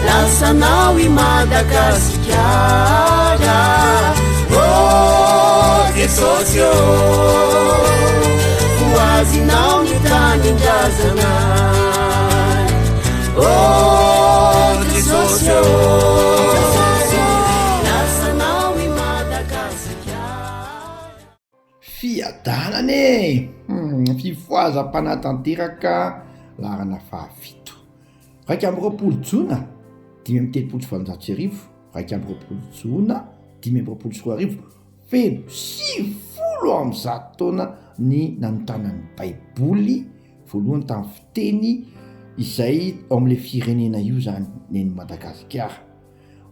Lasanao I Madagasikara, oh Jesosy hoazinao ny tanindrazanay, oh Jesosy lasanao I Madagasikara. Fiadanane fifoazam-panatanteraka larana fahafito, raiky amby roapolo jona 5:30 raiky amby roapolo jona 5:30 feno 90 taona ny nanontanan'ny baiboly voalohany tamin'ny fiteny izay ao amin'le firenena io zany neny Madagasikara.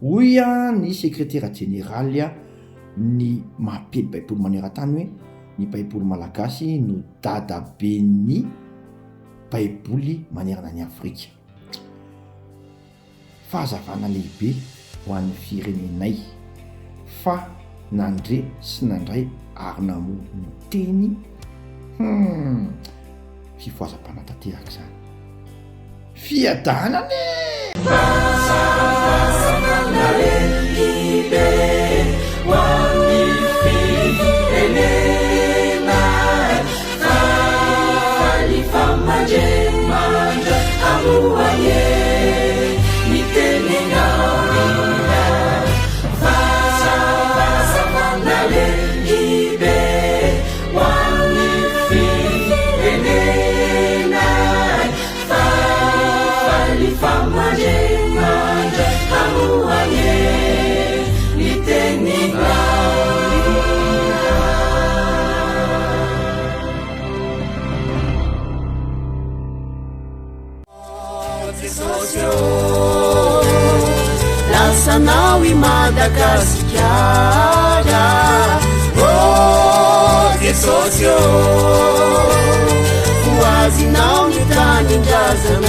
Hoy ny sekretera jeneraly ny mampely baiboly maneran-tany hoe ny baiboly malagasy no dadabe ny baiboly manerana ny Afrika. Fahazavana lehibe ho an'ny firenenay fa nandre sy nandray ary namory ny teny fifoazam-panatanteraka zany. Fiadanane lasanao I Madagasikara, oh Jesosy hoazinao ny tanindrazana